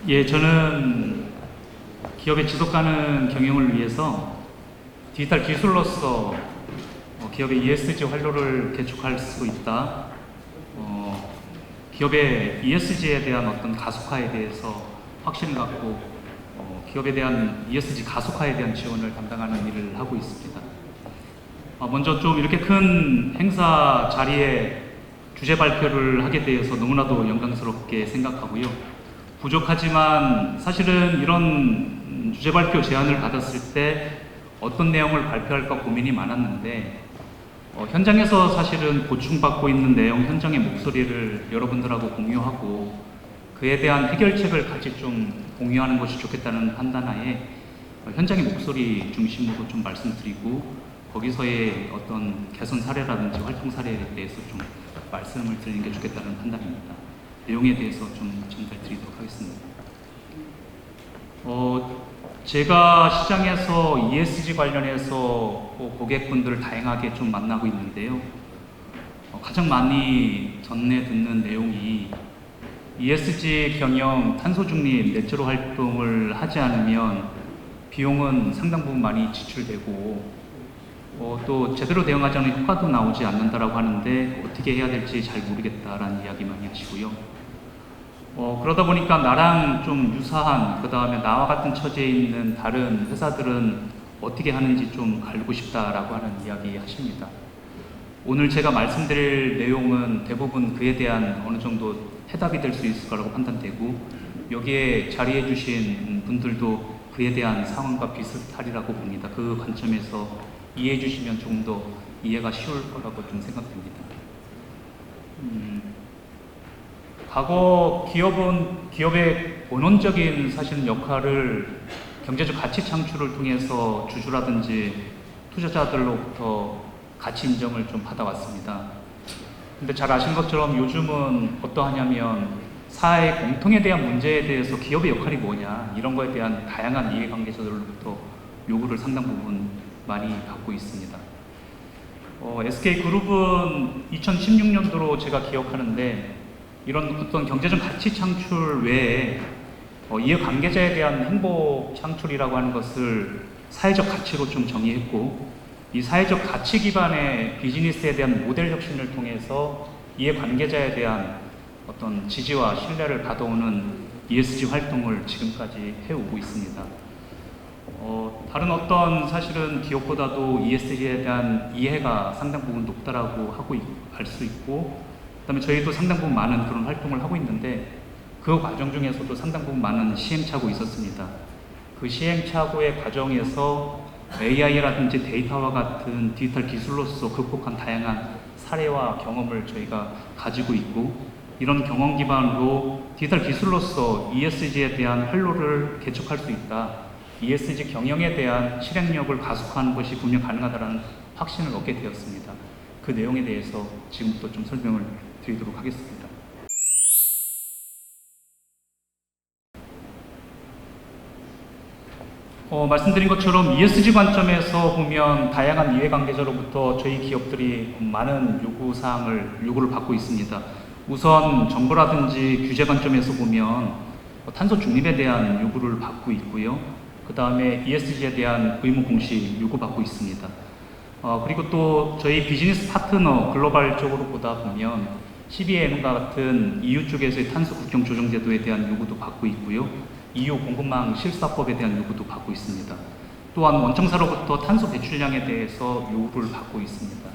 예, 저는 기업의 지속가능 경영을 위해서 디지털 기술로서 기업의 ESG 활로를 개척할 수 있다. 기업의 ESG에 대한 어떤 가속화에 대해서 확신을 갖고 기업에 대한 ESG 가속화에 대한 지원을 담당하는 일을 하고 있습니다. 먼저 좀 이렇게 큰 행사 자리에 주제 발표를 하게 되어서 너무나도 영광스럽게 생각하고요. 부족하지만 사실은 이런 주제 발표 제안을 받았을 때 어떤 내용을 발표할까 고민이 많았는데 현장에서 사실은 보충받고 있는 내용, 현장의 목소리를 여러분들하고 공유하고 그에 대한 해결책을 같이 좀 공유하는 것이 좋겠다는 판단하에 현장의 목소리 중심으로 좀 말씀드리고 거기서의 어떤 개선 사례라든지 활동 사례에 대해서 좀 말씀을 드리는 게 좋겠다는 판단입니다. 내용에 대해서 좀 전달드리도록 하겠습니다. 제가 시장에서 ESG 관련해서 고객분들을 다양하게 좀 만나고 있는데요. 가장 많이 전해 듣는 내용이 ESG 경영, 탄소 중립, 넷제로 활동을 하지 않으면 비용은 상당 부분 많이 지출되고 또 제대로 대응하지 않으면 효과도 나오지 않는다라고 하는데 어떻게 해야 될지 잘 모르겠다라는 이야기 많이 하시고요. 그러다 보니까 나랑 좀 유사한, 그 다음에 나와 같은 처지에 있는 다른 회사들은 어떻게 하는지 좀 알고 싶다라고 하는 이야기 하십니다. 오늘 제가 말씀드릴 내용은 대부분 그에 대한 어느 정도 해답이 될 수 있을 거라고 판단되고 여기에 자리해 주신 분들도 그에 대한 상황과 비슷하리라고 봅니다. 그 관점에서 이해해 주시면 조금 더 이해가 쉬울 거라고 좀 생각됩니다. 과거 기업의 본원적인 사실 역할을 경제적 가치 창출을 통해서 주주라든지 투자자들로부터 가치 인정을 좀 받아왔습니다. 근데 잘 아신 것처럼 요즘은 어떠하냐면 사회 공통에 대한 문제에 대해서 기업의 역할이 뭐냐 이런 거에 대한 다양한 이해관계자들로부터 요구를 상당 부분 많이 받고 있습니다. SK그룹은 2016년도로 제가 기억하는데 이런 어떤 경제적 가치 창출 외에 이해관계자에 대한 행복 창출이라고 하는 것을 사회적 가치로 좀 정의했고 이 사회적 가치 기반의 비즈니스에 대한 모델 혁신을 통해서 이해관계자에 대한 어떤 지지와 신뢰를 받아오는 ESG 활동을 지금까지 해오고 있습니다. 다른 어떤 사실은 기업보다도 ESG에 대한 이해가 상당 부분 높다라고 알 수 있고 그다음에 저희도 상당 부분 많은 그런 활동을 하고 있는데 그 과정 중에서도 상당 부분 많은 시행착오가 있었습니다. 그 시행착오의 과정에서 AI라든지 데이터와 같은 디지털 기술로서 극복한 다양한 사례와 경험을 저희가 가지고 있고 이런 경험 기반으로 디지털 기술로서 ESG에 대한 활로를 개척할 수 있다. ESG 경영에 대한 실행력을 가속화하는 것이 분명 가능하다는 확신을 얻게 되었습니다. 그 내용에 대해서 지금부터 좀 설명을 드리도록 하겠습니다. 말씀드린 것처럼 ESG 관점에서 보면 다양한 이해관계자로부터 저희 기업들이 많은 요구를 받고 있습니다. 우선 정부라든지 규제 관점에서 보면 탄소 중립에 대한 요구를 받고 있고요. 그 다음에 ESG에 대한 의무 공시 요구받고 있습니다. 그리고 또 저희 비즈니스 파트너 글로벌적으로 보다 보면 CBAM과 같은 EU 쪽에서의 탄소 국경 조정 제도에 대한 요구도 받고 있고요. EU 공급망 실사법에 대한 요구도 받고 있습니다. 또한 원청사로부터 탄소 배출량에 대해서 요구를 받고 있습니다.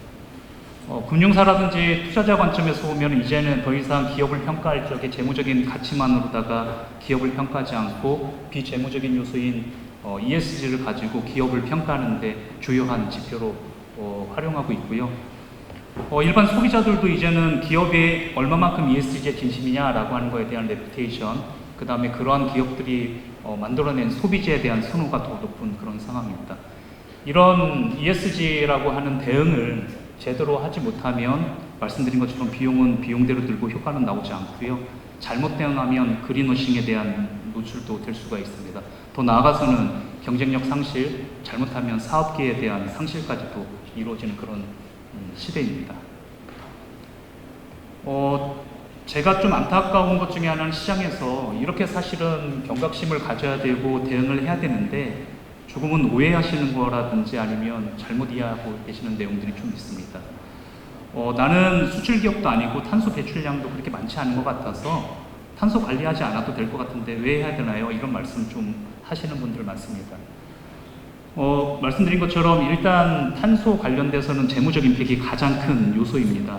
금융사라든지 투자자 관점에서 보면 이제는 더 이상 기업을 평가할 적에 재무적인 가치만으로다가 기업을 평가하지 않고 비재무적인 요소인 ESG를 가지고 기업을 평가하는 데 주요한 지표로 활용하고 있고요. 일반 소비자들도 이제는 기업이 얼마만큼 ESG에 진심이냐라고 하는 거에 대한 레퓨테이션, 그 다음에 그러한 기업들이 만들어낸 소비재에 대한 선호가 더 높은 그런 상황입니다. 이런 ESG라고 하는 대응을 제대로 하지 못하면 말씀드린 것처럼 비용은 비용대로 들고 효과는 나오지 않고요. 잘못 대응하면 그린워싱에 대한 노출도 될 수가 있습니다. 더 나아가서는 경쟁력 상실, 잘못하면 사업계에 대한 상실까지도 이루어지는 그런 시대입니다. 제가 좀 안타까운 것 중에 하나는 시장에서 이렇게 사실은 경각심을 가져야 되고 대응을 해야 되는데 조금은 오해하시는 거라든지 아니면 잘못 이해하고 계시는 내용들이 좀 있습니다. 나는 수출 기업도 아니고 탄소 배출량도 그렇게 많지 않은 것 같아서 탄소 관리하지 않아도 될 것 같은데 왜 해야 되나요? 이런 말씀 좀 하시는 분들 많습니다. 말씀드린 것처럼 일단 탄소 관련돼서는 재무적 임팩이 가장 큰 요소입니다.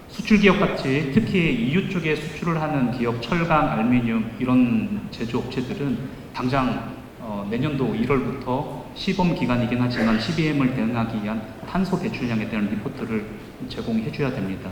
수출 기업 같이 특히 EU 쪽에 수출을 하는 기업, 철강, 알루미늄 이런 제조업체들은 당장 내년도 1월부터 시범 기간이긴 하지만 CBAM을 대응하기 위한 탄소 배출량에 대한 리포트를 제공해 줘야 됩니다.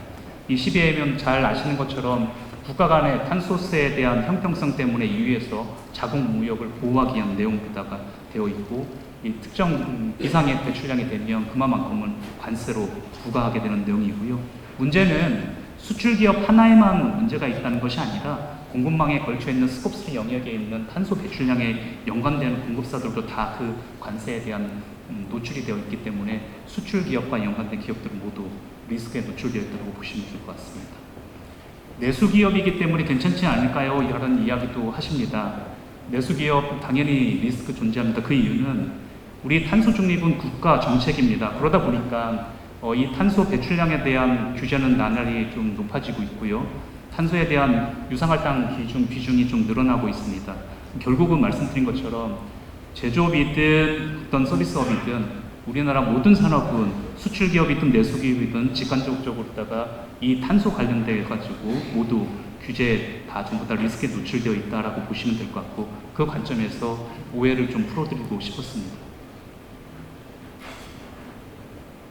이 CBAM은 잘 아시는 것처럼 국가 간의 탄소세에 대한 형평성 때문에 EU에서 자국 무역을 보호하기 위한 내용부터가 되어 있고 이 특정 이상의 배출량이 되면 그만큼은 관세로 부과하게 되는 내용이고요. 문제는 수출 기업 하나에만 문제가 있다는 것이 아니라 공급망에 걸쳐 있는 스콥 3 영역에 있는 탄소 배출량에 연관되는 공급사들도 다 그 관세에 대한 노출이 되어 있기 때문에 수출 기업과 연관된 기업들은 모두 리스크에 노출되어 있다고 보시면 될 것 같습니다. 내수 기업이기 때문에 괜찮지 않을까요? 이런 이야기도 하십니다. 내수 기업 당연히 리스크 존재합니다. 그 이유는 우리 탄소 중립은 국가 정책입니다. 그러다 보니까 이 탄소 배출량에 대한 규제는 나날이 좀 높아지고 있고요. 탄소에 대한 유상할당 비중이 좀 늘어나고 있습니다. 결국은 말씀드린 것처럼 제조업이든 어떤 서비스업이든 우리나라 모든 산업은 수출 기업이든 내수 기업이든 직간접적으로다가 이 탄소 관련돼 가지고 모두 규제에 다 전부 다 리스크에 노출되어 있다라고 보시면 될 것 같고 그 관점에서 오해를 좀 풀어드리고 싶었습니다.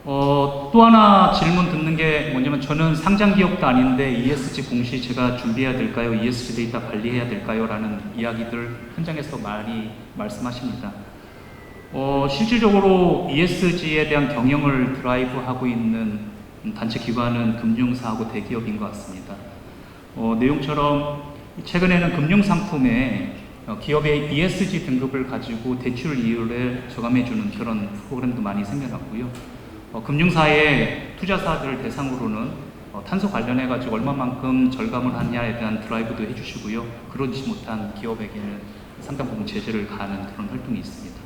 또 하나 질문 듣는 게 뭐냐면 저는 상장 기업도 아닌데 ESG 공시 제가 준비해야 될까요? ESG 데이터 관리해야 될까요? 라는 이야기들 현장에서 많이 말씀하십니다. 실질적으로 ESG에 대한 경영을 드라이브하고 있는 단체 기관은 금융사하고 대기업인 것 같습니다. 내용처럼 최근에는 금융상품에 기업의 ESG 등급을 가지고 대출 이율을 저감해주는 그런 프로그램도 많이 생겨났고요. 금융사의 투자사들을 대상으로는 탄소 관련해가지고 얼마만큼 절감을 하느냐에 대한 드라이브도 해주시고요. 그러지 못한 기업에게는 상당 부분 제재를 가하는 그런 활동이 있습니다.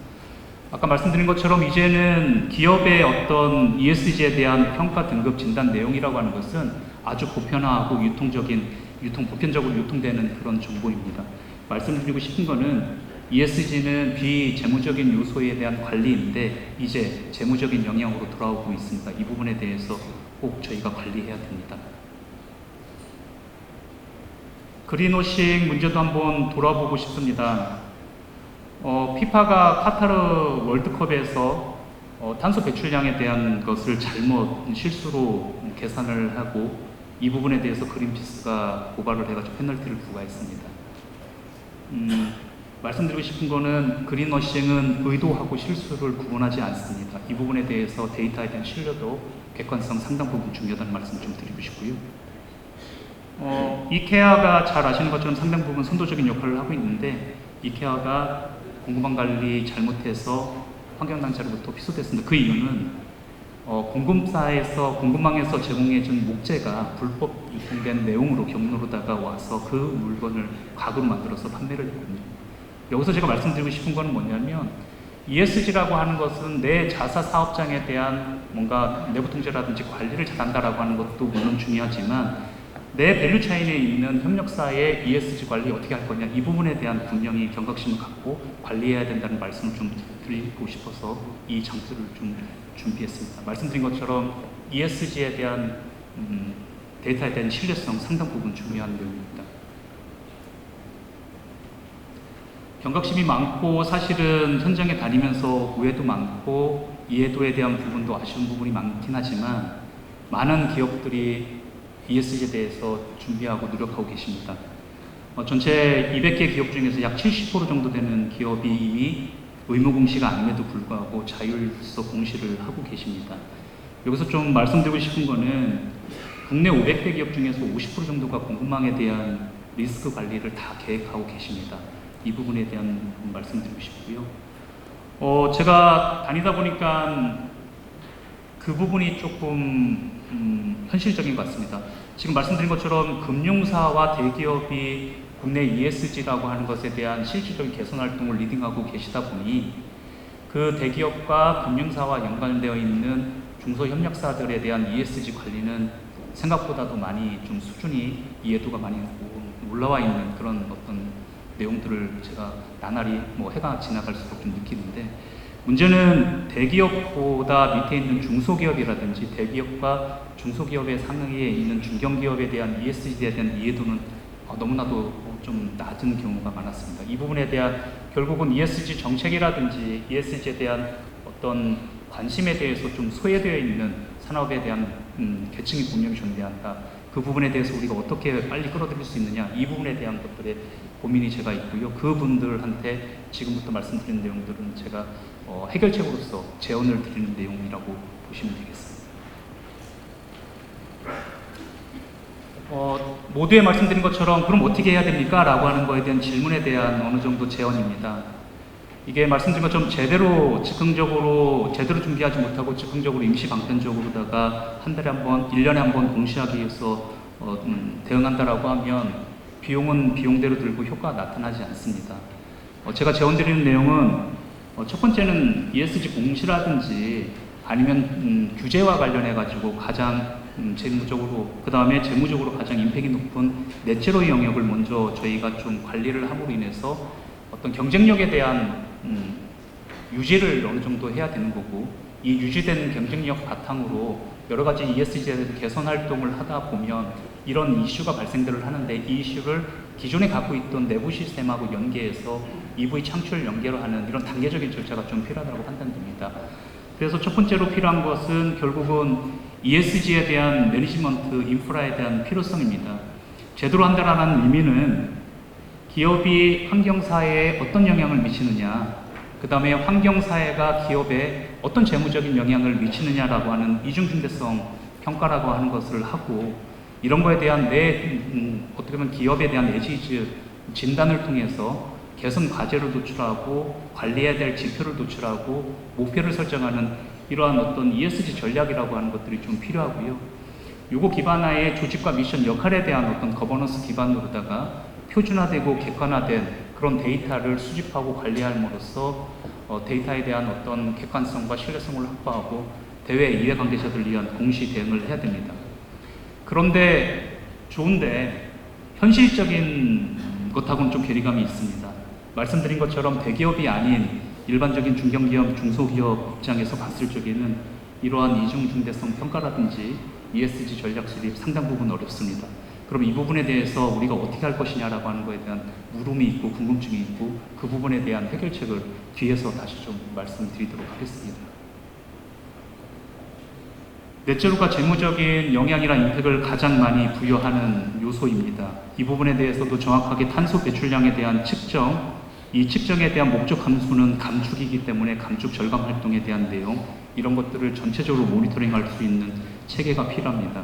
아까 말씀드린 것처럼 이제는 기업의 어떤 ESG에 대한 평가 등급 진단 내용이라고 하는 것은 아주 보편화하고 보편적으로 유통되는 그런 정보입니다. 말씀드리고 싶은 거는 ESG는 비재무적인 요소에 대한 관리인데 이제 재무적인 영역으로 돌아오고 있습니다. 이 부분에 대해서 꼭 저희가 관리해야 됩니다. 그린워싱 문제도 한번 돌아보고 싶습니다. 피파가 카타르 월드컵에서 탄소 배출량에 대한 것을 실수로 계산을 하고 이 부분에 대해서 그린피스가 고발을 해가지고 페널티를 부과했습니다. 말씀드리고 싶은 거는 그린워싱은 의도하고 실수를 구분하지 않습니다. 이 부분에 대해서 데이터에 대한 신뢰도 객관성 상당 부분 중요하다는 말씀 좀 드리고 싶고요. 이케아가 잘 아시는 것처럼 상당 부분 선도적인 역할을 하고 있는데 이케아가 공급망 관리 잘못해서 환경단체로부터 피소됐습니다. 그 이유는 공급망에서 제공해준 목재가 불법 유통된 내용으로 경로로다가 와서 그 물건을 가구로 만들어서 판매를 했거든요. 여기서 제가 말씀드리고 싶은 건 뭐냐면 ESG라고 하는 것은 내 자사 사업장에 대한 뭔가 내부 통제라든지 관리를 잘한다라고 하는 것도 물론 중요하지만 내 밸류 체인에 있는 협력사의 ESG 관리 어떻게 할 거냐 이 부분에 대한 분명히 경각심을 갖고 관리해야 된다는 말씀을 좀 드리고 싶어서 이 장표를 좀 준비했습니다. 말씀드린 것처럼 ESG에 대한 데이터에 대한 신뢰성 상당 부분 중요한 내용입니다. 경각심이 많고 사실은 현장에 다니면서 오해도 많고 이해도에 대한 부분도 아쉬운 부분이 많긴 하지만 많은 기업들이 ESG에 대해서 준비하고 노력하고 계십니다. 전체 200개 기업 중에서 약 70% 정도 되는 기업이 이미 의무 공시가 아님에도 불구하고 자율서 공시를 하고 계십니다. 여기서 좀 말씀드리고 싶은 거는 국내 500대 기업 중에서 50% 정도가 공급망에 대한 리스크 관리를 다 계획하고 계십니다. 이 부분에 대한 말씀드리고 싶고요. 제가 다니다 보니까 그 부분이 조금 현실적인 것 같습니다. 지금 말씀드린 것처럼 금융사와 대기업이 국내 ESG라고 하는 것에 대한 실질적인 개선 활동을 리딩하고 계시다 보니 그 대기업과 금융사와 연관되어 있는 중소협력사들에 대한 ESG 관리는 생각보다도 많이 좀 수준이 이해도가 많이 올라와 있는 그런 어떤 내용들을 제가 나날이 해가 지나갈수록 좀 느끼는데, 문제는 대기업보다 밑에 있는 중소기업이라든지 대기업과 중소기업의 상위에 있는 중견기업에 대한 ESG에 대한 이해도는 너무나도 좀 낮은 경우가 많았습니다. 이 부분에 대한 결국은 ESG 정책이라든지 ESG에 대한 어떤 관심에 대해서 좀 소외되어 있는 산업에 대한 계층이 분명히 존재한다. 그 부분에 대해서 우리가 어떻게 빨리 끌어들일 수 있느냐, 이 부분에 대한 것들에 고민이 제가 있고요. 그분들한테 지금부터 말씀드리는 내용들은 제가 해결책으로서 제언을 드리는 내용이라고 보시면 되겠습니다. 모두에 말씀드린 것처럼 그럼 어떻게 해야 됩니까? 라고 하는 거에 대한 질문에 대한 어느 정도 제언입니다. 이게 말씀드린 것처럼 제대로 제대로 준비하지 못하고 즉흥적으로 임시 방편적으로다가 한 달에 한 번, 1년에 한 번 공시하기 위해서 대응한다라고 하면 비용은 비용대로 들고 효과가 나타나지 않습니다. 제가 제언드리는 내용은 첫 번째는 ESG 공시라든지 아니면 규제와 관련해 가지고 가장 재무적으로, 그 다음에 재무적으로 가장 임팩이 높은 넷제로의 영역을 먼저 저희가 좀 관리를 함으로 인해서 어떤 경쟁력에 대한 유지를 어느 정도 해야 되는 거고, 이 유지된 경쟁력 바탕으로 여러 가지 ESG에 대해서 개선 활동을 하다 보면 이런 이슈가 발생들을 하는데, 이 이슈를 기존에 갖고 있던 내부 시스템하고 연계해서 EV 창출 연계로 하는 이런 단계적인 절차가 좀 필요하다고 판단됩니다. 그래서 첫 번째로 필요한 것은 결국은 ESG에 대한 매니지먼트 인프라에 대한 필요성입니다. 제대로 한다라는 의미는 기업이 환경사회에 어떤 영향을 미치느냐, 그 다음에 환경사회가 기업에 어떤 재무적인 영향을 미치느냐라고 하는 이중중대성 평가라고 하는 것을 하고, 이런 거에 대한 어떻게 보면 기업에 대한 SDG 진단을 통해서 개선 과제를 도출하고 관리해야 될 지표를 도출하고 목표를 설정하는 이러한 어떤 ESG 전략이라고 하는 것들이 좀 필요하고요. 요거 기반하에 조직과 미션 역할에 대한 어떤 거버넌스 기반으로다가 표준화되고 객관화된 그런 데이터를 수집하고 관리함으로써 데이터에 대한 어떤 객관성과 신뢰성을 확보하고 대외 이해관계자들을 위한 공시 대응을 해야 됩니다. 그런데 좋은데 현실적인 것하고는 좀 괴리감이 있습니다. 말씀드린 것처럼 대기업이 아닌 일반적인 중견기업, 중소기업 입장에서 봤을 적에는 이러한 이중중대성 평가라든지 ESG 전략 수립 상당 부분 어렵습니다. 그럼 이 부분에 대해서 우리가 어떻게 할 것이냐라고 하는 거에 대한 물음이 있고 궁금증이 있고, 그 부분에 대한 해결책을 뒤에서 다시 좀 말씀드리도록 하겠습니다. 넷제로가 재무적인 영향이나 임팩을 가장 많이 부여하는 요소입니다. 이 부분에 대해서도 정확하게 탄소 배출량에 대한 측정, 이 측정에 대한 목적 함수는 감축이기 때문에 감축 절감 활동에 대한 내용, 이런 것들을 전체적으로 모니터링할 수 있는 체계가 필요합니다.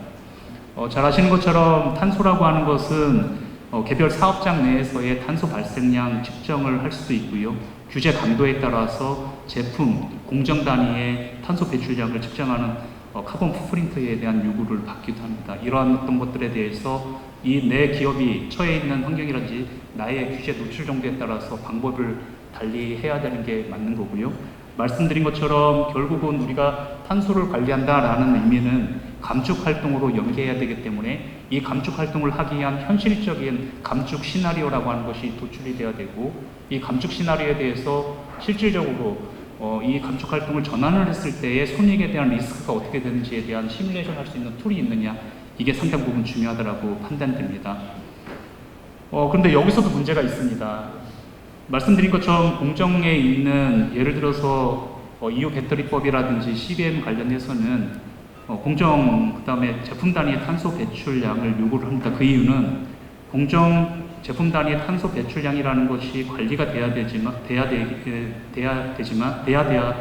잘 아시는 것처럼 탄소라고 하는 것은 개별 사업장 내에서의 탄소 발생량 측정을 할 수도 있고요. 규제 강도에 따라서 제품, 공정 단위의 탄소 배출량을 측정하는 카본 풋프린트에 대한 요구를 받기도 합니다. 이러한 어떤 것들에 대해서 이 내 기업이 처해 있는 환경이라든지 나의 규제 노출 정도에 따라서 방법을 달리 해야 되는 게 맞는 거고요. 말씀드린 것처럼 결국은 우리가 탄소를 관리한다라는 의미는 감축 활동으로 연계해야 되기 때문에 이 감축 활동을 하기 위한 현실적인 감축 시나리오라고 하는 것이 도출이 돼야 되고, 이 감축 시나리오에 대해서 실질적으로 이 감축 활동을 전환을 했을 때의 손익에 대한 리스크가 어떻게 되는지에 대한 시뮬레이션 할 수 있는 툴이 있느냐, 이게 상당 부분 중요하다고 판단됩니다. 그런데 여기서도 문제가 있습니다. 말씀드린 것처럼 공정에 있는 예를 들어서 EU 배터리법이라든지 CBM 관련해서는 공정, 그 다음에 제품 단위의 탄소 배출량을 요구를 합니다. 그 이유는 공정 제품 단위의 탄소 배출량이라는 것이 관리가 돼야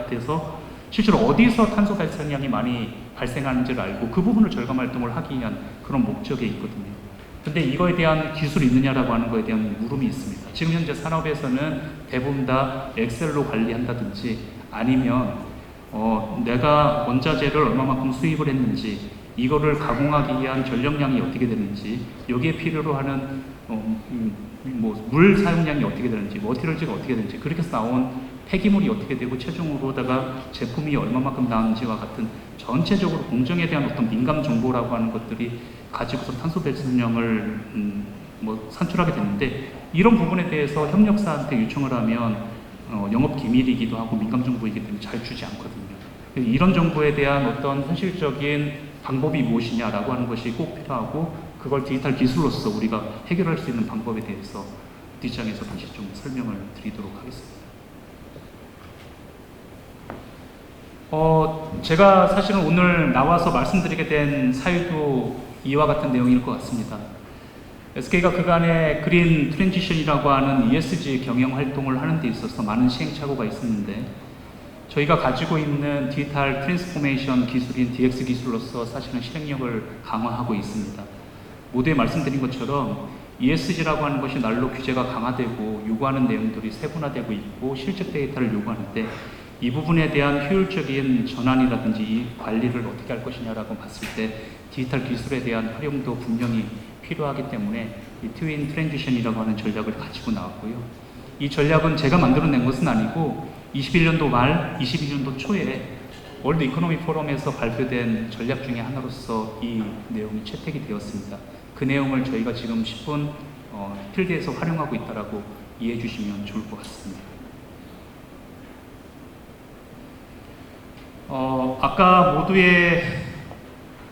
돼서 실제로 어디서 탄소 발생량이 많이 발생하는지를 알고 그 부분을 절감 활동을 하기 위한 그런 목적에 있거든요. 근데 이거에 대한 기술이 있느냐라고 하는 거에 대한 물음이 있습니다. 지금 현재 산업에서는 대부분 다 엑셀로 관리한다든지 아니면 내가 원자재를 얼마만큼 수입을 했는지 이거를 가공하기 위한 전력량이 어떻게 되는지, 여기에 필요로 하는 물 사용량이 어떻게 되는지, 머티리얼즈가 어떻게 되는지, 그렇게 해서 나온 폐기물이 어떻게 되고 최종으로다가 제품이 얼마만큼 나오는지와 같은 전체적으로 공정에 대한 어떤 민감 정보라고 하는 것들이 가지고서 탄소 배출량을 산출하게 되는데, 이런 부분에 대해서 협력사한테 요청을 하면 영업 기밀이기도 하고 민감 정보이기 때문에 잘 주지 않거든요. 이런 정보에 대한 어떤 현실적인 방법이 무엇이냐라고 하는 것이 꼭 필요하고, 그걸 디지털 기술로서 우리가 해결할 수 있는 방법에 대해서 뒷장에서 다시 좀 설명을 드리도록 하겠습니다. 제가 사실은 오늘 나와서 말씀드리게 된 사유도 이와 같은 내용일 것 같습니다. SK가 그간의 그린 트랜지션이라고 하는 ESG 경영 활동을 하는 데 있어서 많은 시행착오가 있었는데, 저희가 가지고 있는 디지털 트랜스포메이션 기술인 DX 기술로서 사실은 실행력을 강화하고 있습니다. 모두에 말씀드린 것처럼 ESG라고 하는 것이 날로 규제가 강화되고 요구하는 내용들이 세분화되고 있고 실적 데이터를 요구하는데, 이 부분에 대한 효율적인 전환이라든지 이 관리를 어떻게 할 것이냐라고 봤을 때 디지털 기술에 대한 활용도 분명히 필요하기 때문에 이 트윈 트랜지션이라고 하는 전략을 가지고 나왔고요. 이 전략은 제가 만들어낸 것은 아니고 21년도 말 22년도 초에 월드 이코노미 포럼에서 발표된 전략 중에 하나로서 이 내용이 채택이 되었습니다. 그 내용을 저희가 지금 10분 필드에서 활용하고 있다라고 이해해 주시면 좋을 것 같습니다. 아까 모두의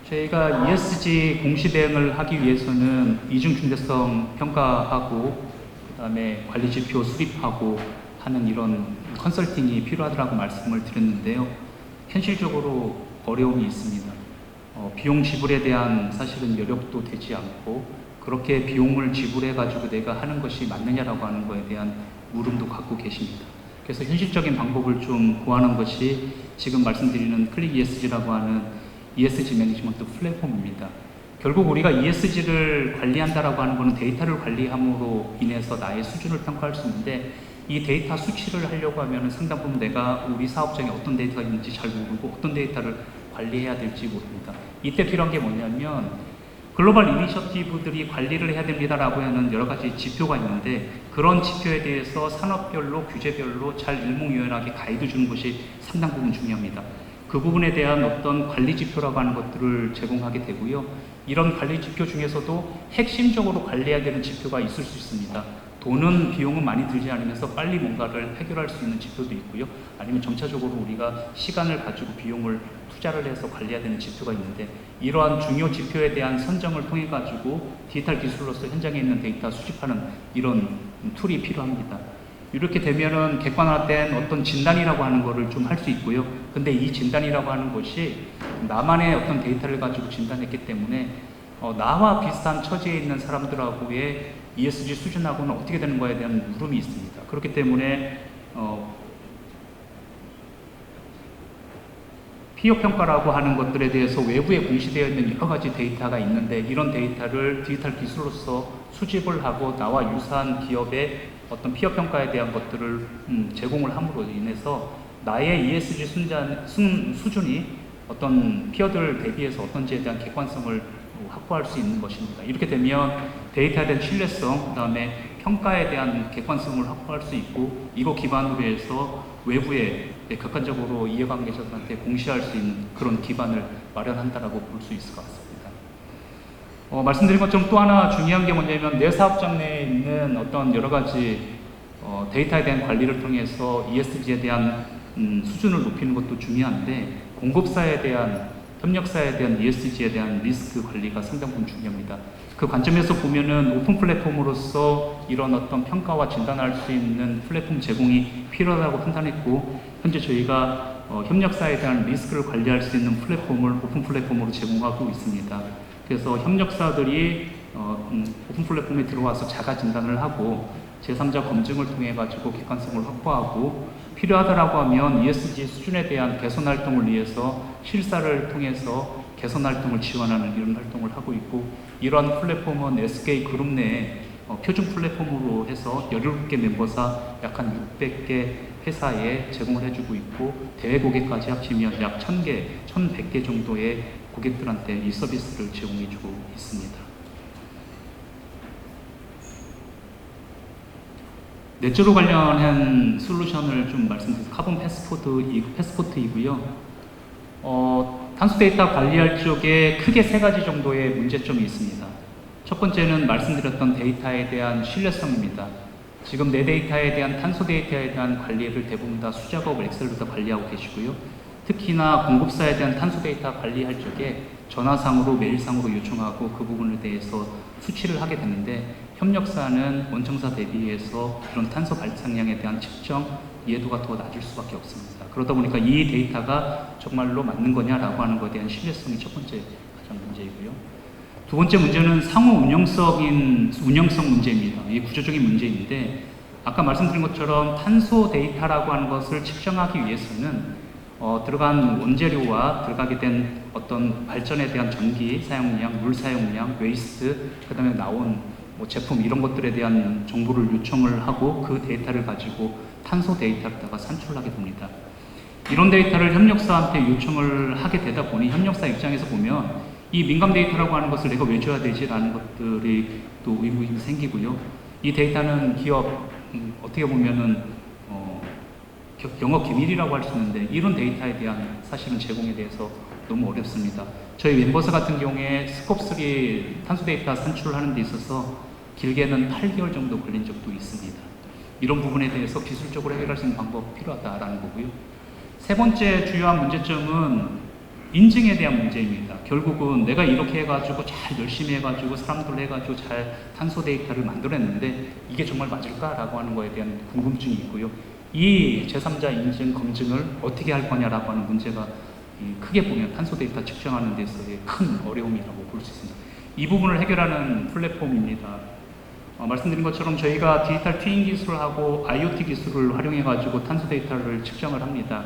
저희가 ESG 공시 대응을 하기 위해서는 이중 중대성 평가하고 그 다음에 관리 지표 수립하고 하는 이런 컨설팅이 필요하다고 말씀을 드렸는데요. 현실적으로 어려움이 있습니다. 비용 지불에 대한 사실은 여력도 되지 않고, 그렇게 비용을 지불해 가지고 내가 하는 것이 맞느냐라고 하는 거에 대한 물음도 갖고 계십니다. 그래서 현실적인 방법을 좀 구하는 것이 지금 말씀드리는 클릭 ESG라고 하는 ESG 매니지먼트 플랫폼입니다. 결국 우리가 ESG를 관리한다라고 하는 것은 데이터를 관리함으로 인해서 나의 수준을 평가할 수 있는데, 이 데이터 수치를 하려고 하면 상당 부분 내가 우리 사업장에 어떤 데이터가 있는지 잘 모르고 어떤 데이터를 관리해야 될지 모릅니다. 이때 필요한 게 뭐냐면 글로벌 이니셔티브들이 관리를 해야 됩니다라고 하는 여러 가지 지표가 있는데, 그런 지표에 대해서 산업별로 규제별로 잘 일목요연하게 가이드 주는 것이 상당 부분 중요합니다. 그 부분에 대한 어떤 관리 지표라고 하는 것들을 제공하게 되고요. 이런 관리 지표 중에서도 핵심적으로 관리해야 되는 지표가 있을 수 있습니다. 돈은 비용은 많이 들지 않으면서 빨리 뭔가를 해결할 수 있는 지표도 있고요. 아니면 점차적으로 우리가 시간을 가지고 비용을 투자를 해서 관리해야 되는 지표가 있는데, 이러한 중요 지표에 대한 선정을 통해 가지고 디지털 기술로서 현장에 있는 데이터 수집하는 이런 툴이 필요합니다. 이렇게 되면은 객관화된 어떤 진단이라고 하는 거를 좀 할 수 있고요. 근데 이 진단이라고 하는 것이 나만의 어떤 데이터를 가지고 진단했기 때문에 나와 비슷한 처지에 있는 사람들하고의 ESG 수준하고는 어떻게 되는 거에 대한 물음이 있습니다. 그렇기 때문에 피해평가라고 하는 것들에 대해서 외부에 공시되어 있는 여러 가지 데이터가 있는데, 이런 데이터를 디지털 기술로서 수집을 하고 나와 유사한 기업의 어떤 피해평가에 대한 것들을 제공을 함으로 인해서 나의 ESG 수준이 어떤 피어들 대비해서 어떤지에 대한 객관성을 확보할 수 있는 것입니다. 이렇게 되면 데이터에 대한 신뢰성, 그 다음에 평가에 대한 객관성을 확보할 수 있고, 이거 기반으로 해서 외부에 객관적으로 이해관계자들한테 공시할 수 있는 그런 기반을 마련한다라고 볼 수 있을 것 같습니다. 말씀드린 것처럼 또 하나 중요한 게 뭐냐면, 내 사업장 내에 있는 어떤 여러 가지 데이터에 대한 관리를 통해서 ESG에 대한 수준을 높이는 것도 중요한데, 공급사에 대한, 협력사에 대한 ESG에 대한 리스크 관리가 상당 부분 중요합니다. 그 관점에서 보면은 오픈 플랫폼으로서 이런 어떤 평가와 진단할 수 있는 플랫폼 제공이 필요하다고 판단했고, 현재 저희가 협력사에 대한 리스크를 관리할 수 있는 플랫폼을 오픈 플랫폼으로 제공하고 있습니다. 그래서 협력사들이 오픈 플랫폼에 들어와서 자가 진단을 하고 제3자 검증을 통해 가지고 객관성을 확보하고, 필요하다라고 하면 ESG 수준에 대한 개선 활동을 위해서 실사를 통해서 개선 활동을 지원하는 이런 활동을 하고 있고, 이러한 플랫폼은 SK 그룹 내에 표준 플랫폼으로 해서 17개 멤버사 약 한 600개 회사에 제공을 해주고 있고, 대외 고객까지 합치면 약 1000개, 1100개 정도의 고객들한테 이 서비스를 제공해주고 있습니다. 넷제로 관련한 솔루션을 좀 말씀드리면 카본 패스포트이고요. 탄소 데이터 관리할 쪽에 크게 세 가지 정도의 문제점이 있습니다. 첫 번째는 말씀드렸던 데이터에 대한 신뢰성입니다. 지금 내 데이터에 대한 탄소 데이터에 대한 관리를 대부분 다 수작업을 엑셀로 다 관리하고 계시고요. 특히나 공급사에 대한 탄소 데이터 관리할 적에 전화상으로 메일상으로 요청하고 그 부분에 대해서 수치를 하게 되는데 협력사는 원청사 대비해서 이런 탄소 발생량에 대한 측정 이해도가 더 낮을 수밖에 없습니다. 그러다 보니까 이 데이터가 정말로 맞는 거냐라고 하는 것에 대한 신뢰성이 첫 번째 가장 문제이고요. 두 번째 문제는 상호 운영성 문제입니다. 이게 구조적인 문제인데 아까 말씀드린 것처럼 탄소 데이터라고 하는 것을 측정하기 위해서는 들어간 원재료와 들어가게 된 어떤 발전에 대한 전기 사용량, 물 사용량, 웨이스트, 그 다음에 나온 제품 이런 것들에 대한 정보를 요청을 하고 그 데이터를 가지고 탄소 데이터로다가 산출하게 됩니다. 이런 데이터를 협력사한테 요청을 하게 되다 보니 협력사 입장에서 보면 이 민감 데이터라고 하는 것을 내가 왜 줘야 되지라는 것들이 또 의문이 생기고요. 이 데이터는 기업 어떻게 보면은 영업 기밀이라고 할 수 있는데 이런 데이터에 대한 사실은 제공에 대해서 너무 어렵습니다. 저희 멤버사 같은 경우에 스콥3 탄소 데이터 산출을 하는 데 있어서 길게는 8개월 정도 걸린 적도 있습니다. 이런 부분에 대해서 기술적으로 해결할 수 있는 방법이 필요하다라는 거고요. 세 번째 주요한 문제점은 인증에 대한 문제입니다. 결국은 내가 이렇게 해가지고 잘 열심히 해가지고 사람들 해가지고 잘 탄소 데이터를 만들어냈는데 이게 정말 맞을까라고 하는 거에 대한 궁금증이 있고요. 이 제3자 인증 검증을 어떻게 할 거냐라고 하는 문제가 크게 보면 탄소 데이터 측정하는 데서의 큰 어려움이라고 볼 수 있습니다. 이 부분을 해결하는 플랫폼입니다. 말씀드린 것처럼 저희가 디지털 트윈 기술하고 IoT 기술을 활용해가지고 탄소 데이터를 측정을 합니다.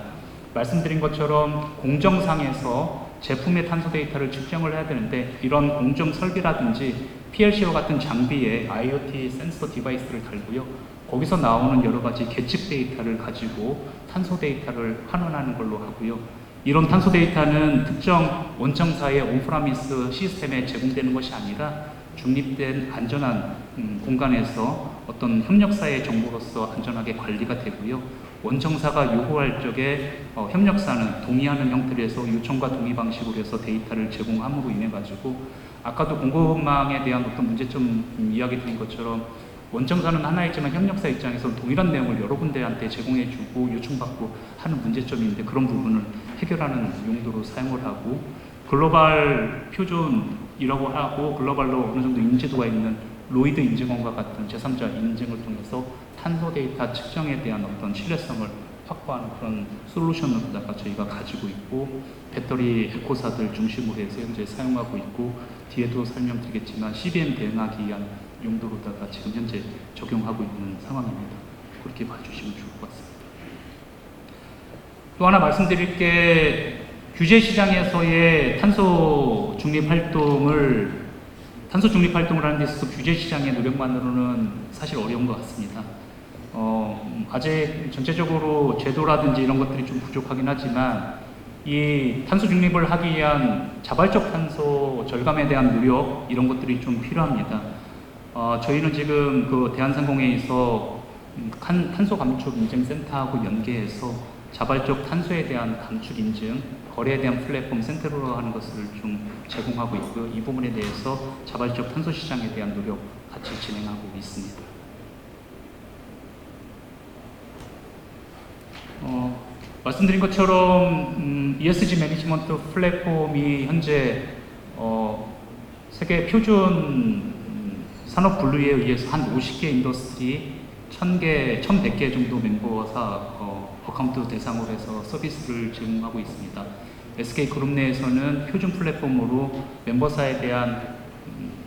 말씀드린 것처럼 공정상에서 제품의 탄소 데이터를 측정을 해야 되는데 이런 공정 설비라든지 PLC와 같은 장비에 IoT 센서 디바이스를 달고요. 거기서 나오는 여러 가지 계측 데이터를 가지고 탄소 데이터를 환원하는 걸로 하고요. 이런 탄소 데이터는 특정 원청사의 온프라미스 시스템에 제공되는 것이 아니라 중립된 안전한 공간에서 어떤 협력사의 정보로서 안전하게 관리가 되고요. 원청사가 요구할 적에 협력사는 동의하는 형태로 해서 요청과 동의 방식으로 해서 데이터를 제공함으로 인해 가지고 아까도 공급망에 대한 어떤 문제점 이야기 드린 것처럼 원청사는 하나이지만 협력사 입장에서는 동일한 내용을 여러 군데한테 제공해주고 요청받고 하는 문제점인데 그런 부분을 해결하는 용도로 사용을 하고 글로벌 표준이라고 하고 글로벌로 어느 정도 인지도가 있는 로이드 인증원과 같은 제3자 인증을 통해서 탄소 데이터 측정에 대한 어떤 신뢰성을 확보하는 그런 솔루션을 저희가 가지고 있고 배터리 에코사들 중심으로 해서 현재 사용하고 있고 뒤에도 설명드리겠지만 CBM 대응하기 위한 용도로다가 지금 현재 적용하고 있는 상황입니다. 그렇게 봐주시면 좋을 것 같습니다. 또 하나 말씀드릴 게 규제 시장에서의 탄소 중립 활동을 하는 데 있어서 규제 시장의 노력만으로는 사실 어려운 것 같습니다. 아직 전체적으로 제도라든지 이런 것들이 좀 부족하긴 하지만 이 탄소 중립을 하기 위한 자발적 탄소 절감에 대한 노력 이런 것들이 좀 필요합니다. 저희는 지금 그 대한상공회에서 탄소 감축 인증 센터하고 연계해서 자발적 탄소에 대한 감축 인증, 거래에 대한 플랫폼 센터로 하는 것을 좀 제공하고 있고요. 이 부분에 대해서 자발적 탄소 시장에 대한 노력 같이 진행하고 있습니다. 말씀드린 것처럼 ESG 매니지먼트 플랫폼이 현재 세계 표준 산업 분류에 의해서 한 50개 인더스트리 1,100개 정도 멤버사 어카운트 대상으로 해서 서비스를 제공하고 있습니다. SK그룹 내에서는 표준 플랫폼으로 멤버사에 대한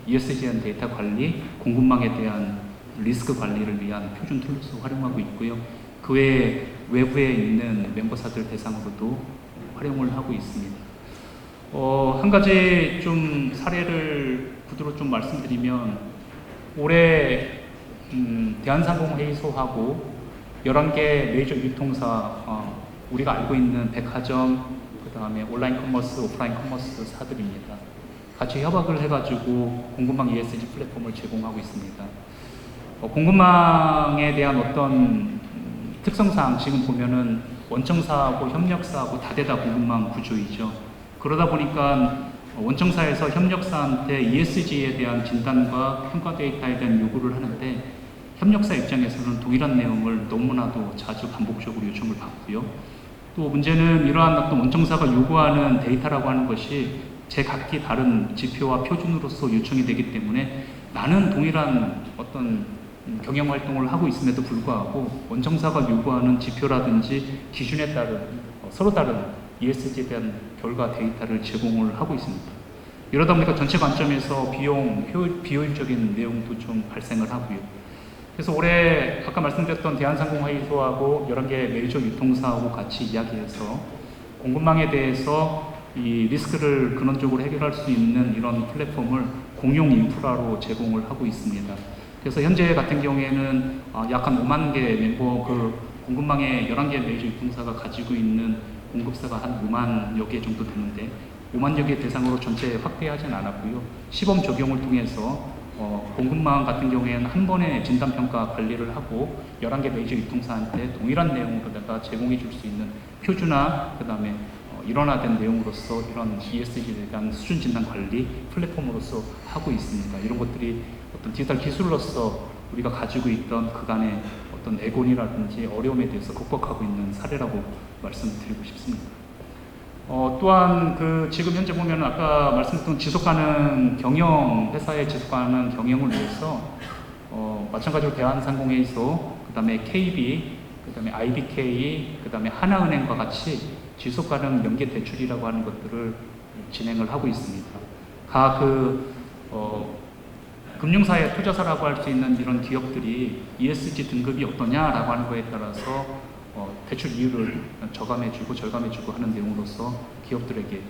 ESG에 대한 데이터 관리, 공급망에 대한 리스크 관리를 위한 표준 툴로서 활용하고 있고요. 그 외에 외부에 있는 멤버사들 대상으로도 활용을 하고 있습니다. 한 가지 좀 사례를 구두로 좀 말씀드리면 올해 대한상공회의소하고 11개 메이저 유통사 우리가 알고 있는 백화점, 그 다음에 온라인 커머스, 오프라인 커머스 사들입니다. 같이 협업을 해가지고 공급망 ESG 플랫폼을 제공하고 있습니다. 공급망에 대한 어떤 특성상 지금 보면은 원청사하고 협력사하고 다대다 공급망 구조이죠. 그러다 보니까 원청사에서 협력사한테 ESG에 대한 진단과 평가 데이터에 대한 요구를 하는데 협력사 입장에서는 동일한 내용을 너무나도 자주 반복적으로 요청을 받고요. 또 문제는 이러한 어떤 원청사가 요구하는 데이터라고 하는 것이 제각기 다른 지표와 표준으로서 요청이 되기 때문에 나는 동일한 어떤 경영 활동을 하고 있음에도 불구하고 원청사가 요구하는 지표라든지 기준에 따른 서로 다른 ESG에 대한 결과 데이터를 제공을 하고 있습니다. 이러다 보니까 전체 관점에서 비효율적인 내용도 좀 발생을 하고요. 그래서 올해 아까 말씀드렸던 대한상공회의소하고 11개 메이저 유통사하고 같이 이야기해서 공급망에 대해서 이 리스크를 근원적으로 해결할 수 있는 이런 플랫폼을 공용 인프라로 제공을 하고 있습니다. 그래서 현재 같은 경우에는 약 한 5만 개 멤버, 공급망에 11개 메이저 유통사가 가지고 있는 공급사가 한 5만여 개 정도 되는데 5만여 개 대상으로 전체 확대하진 않았고요. 시범 적용을 통해서 공급망 같은 경우에는 한 번에 진단평가 관리를 하고 11개 메이저 유통사한테 동일한 내용으로다가 제공해 줄 수 있는 표준화, 그 다음에 일원화된 내용으로서 이런 ESG에 대한 수준 진단 관리 플랫폼으로서 하고 있습니다. 이런 것들이 어떤 디지털 기술로서 우리가 가지고 있던 그간의 어떤 애곤이라든지 어려움에 대해서 극복하고 있는 사례라고 말씀드리고 싶습니다. 또한 지금 현재 보면 아까 말씀드렸던 지속가능 경영, 회사의 지속가능 경영을 위해서 마찬가지로 대한상공회의소, 그 다음에 KB, 그 다음에 IBK, 그 다음에 하나은행과 같이 지속가능 연계 대출이라고 하는 것들을 진행을 하고 있습니다. 금융사의 투자사라고 할 수 있는 이런 기업들이 ESG 등급이 어떠냐라고 하는 거에 따라서 대출 이율을 저감해주고 절감해주고 하는 내용으로서 기업들에게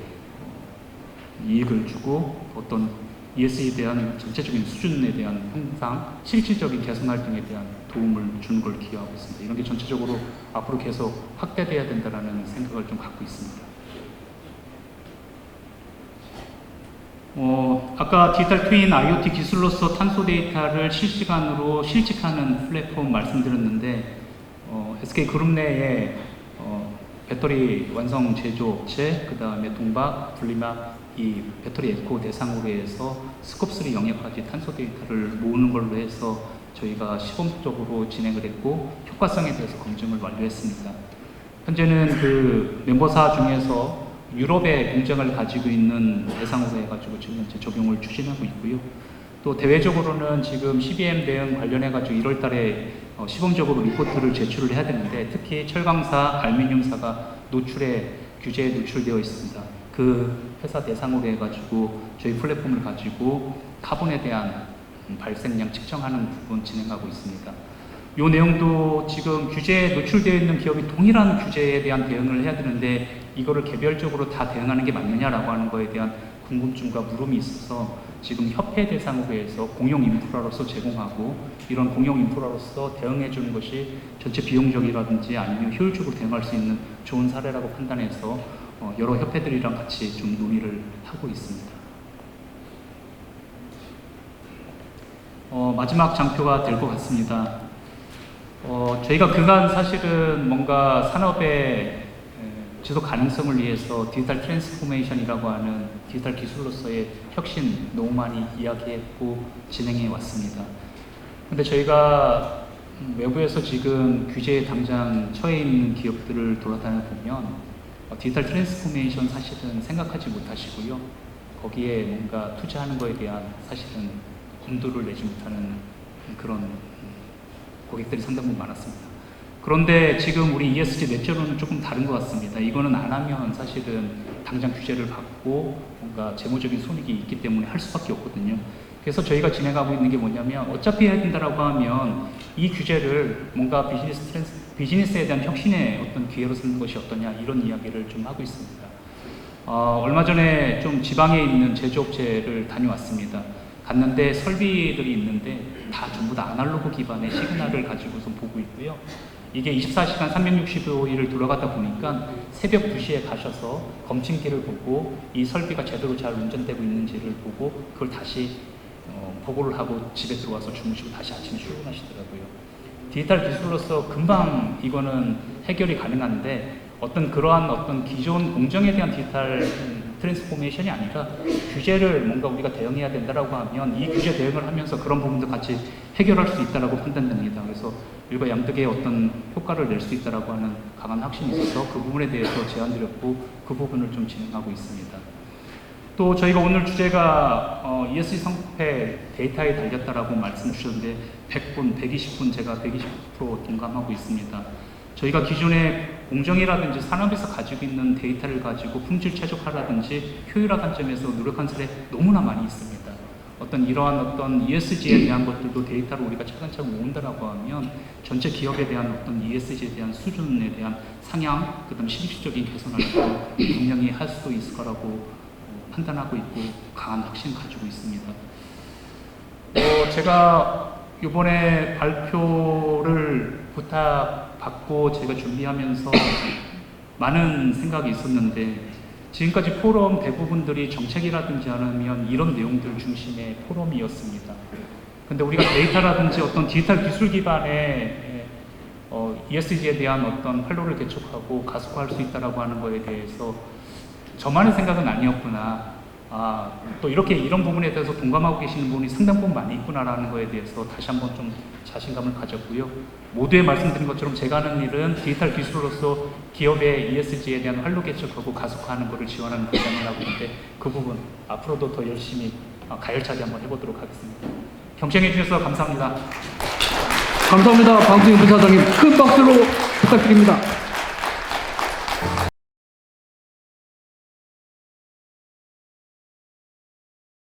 이익을 주고 어떤 ESG에 대한 전체적인 수준에 대한 향상, 실질적인 개선 활동에 대한 도움을 주는 걸 기여하고 있습니다. 이런 게 전체적으로 앞으로 계속 확대돼야 된다는 생각을 좀 갖고 있습니다. 아까 디지털 트윈 IoT 기술로서 탄소 데이터를 실시간으로 실직하는 플랫폼 말씀드렸는데 SK그룹 내에 배터리 완성 제조업체, 그 다음에 동박, 분리막, 이 배터리 에코 대상으로 해서 스콥3 영역까지 탄소 데이터를 모으는 걸로 해서 저희가 시범적으로 진행을 했고 효과성에 대해서 검증을 완료했습니다. 현재는 멤버사 중에서 유럽의 공장을 가지고 있는 대상으로 해가지고 지금 현재 적용을 추진하고 있고요. 또 대외적으로는 지금 CBM 대응 관련해가지고 1월 달에 시범적으로 리포트를 제출을 해야 되는데 특히 철강사, 알루미늄사가 규제에 노출되어 있습니다. 그 회사 대상으로 해가지고 저희 플랫폼을 가지고 카본에 대한 발생량 측정하는 부분 진행하고 있습니다. 이 내용도 지금 규제에 노출되어 있는 기업이 동일한 규제에 대한 대응을 해야 되는데 이거를 개별적으로 다 대응하는 게 맞느냐라고 하는 거에 대한 궁금증과 물음이 있어서 지금 협회 대상으로 해서 공용 인프라로서 제공하고 이런 공용 인프라로서 대응해 주는 것이 전체 비용적이라든지 아니면 효율적으로 대응할 수 있는 좋은 사례라고 판단해서 여러 협회들이랑 같이 좀 논의를 하고 있습니다. 마지막 장표가 될 것 같습니다. 저희가 그간 사실은 뭔가 산업의 지속 가능성을 위해서 디지털 트랜스포메이션이라고 하는 디지털 기술로서의 혁신 너무 많이 이야기했고 진행해 왔습니다. 근데 저희가 외부에서 지금 규제에 당장 처해 있는 기업들을 돌아다녀 보면 디지털 트랜스포메이션 사실은 생각하지 못하시고요. 거기에 뭔가 투자하는 거에 대한 사실은 엄두를 내지 못하는 그런 고객들이 상당히 많았습니다. 그런데 지금 우리 ESG 넷제로는 조금 다른 것 같습니다. 이거는 안 하면 사실은 당장 규제를 받고 뭔가 재무적인 손익이 있기 때문에 할 수밖에 없거든요. 그래서 저희가 진행하고 있는 게 뭐냐면 어차피 해야 된다라고 하면 이 규제를 뭔가 비즈니스에 대한 혁신의 어떤 기회로 쓰는 것이 어떠냐 이런 이야기를 좀 하고 있습니다. 얼마 전에 좀 지방에 있는 제조업체를 다녀왔습니다. 갔는데 설비들이 있는데 다 전부 다 아날로그 기반의 시그널을 가지고서 보고 있고요. 이게 24시간 365일을 돌아가다 보니까 새벽 2시에 가셔서 검침기를 보고 이 설비가 제대로 잘 운전되고 있는지를 보고 그걸 다시 보고를 하고 집에 들어와서 주무시고 다시 아침에 출근하시더라고요. 디지털 기술로서 금방 이거는 해결이 가능한데 그러한 어떤 기존 공정에 대한 디지털 트랜스포메이션이 아니라 규제를 뭔가 우리가 대응해야 된다라고 하면 이 규제 대응을 하면서 그런 부분도 같이 해결할 수 있다라고 판단됩니다. 그래서 일과 양득의 어떤 효과를 낼 수 있다라고 하는 강한 확신이 있어서 그 부분에 대해서 제안드렸고 그 부분을 좀 진행하고 있습니다. 또 저희가 오늘 주제가 ESG 성패 데이터에 달렸다라고 말씀 주셨는데 100분, 120분 제가 120% 동감하고 있습니다. 저희가 기존에 공정이라든지 산업에서 가지고 있는 데이터를 가지고 품질 최적화라든지 효율화 관점에서 노력한 사례 너무나 많이 있습니다. 이러한 ESG에 대한 것들도 데이터로 우리가 차근차근 모은다라고 하면 전체 기업에 대한 ESG에 대한 수준에 대한 상향, 그다음 실질적인 개선을 분명히 할 수도 있을 거라고 판단하고 있고 강한 확신 가지고 있습니다. 제가 이번에 발표를 부탁받고 제가 준비하면서 많은 생각이 있었는데 지금까지 포럼 대부분들이 정책이라든지 아니면 이런 내용들 중심의 포럼이었습니다. 근데 우리가 데이터라든지 디지털 기술 기반의 ESG에 대한 활로를 개척하고 가속화할 수 있다라고 하는 거에 대해서 저만의 생각은 아니었구나. 또 이런 부분에 대해서 동감하고 계시는 분이 상당 부분 많이 있구나라는 거에 대해서 다시 한번 좀 자신감을 가졌고요. 모두에 말씀드린 것처럼 제가 하는 일은 디지털 기술로서 기업의 ESG에 대한 활로 개척하고 가속화하는 것을 지원하는 과정을 하고 있는데 그 부분 앞으로도 더 열심히 가열차게 한번 해보도록 하겠습니다. 경청해 주셔서 감사합니다. 감사합니다. 방승희 부사장님 큰 박수로 부탁드립니다.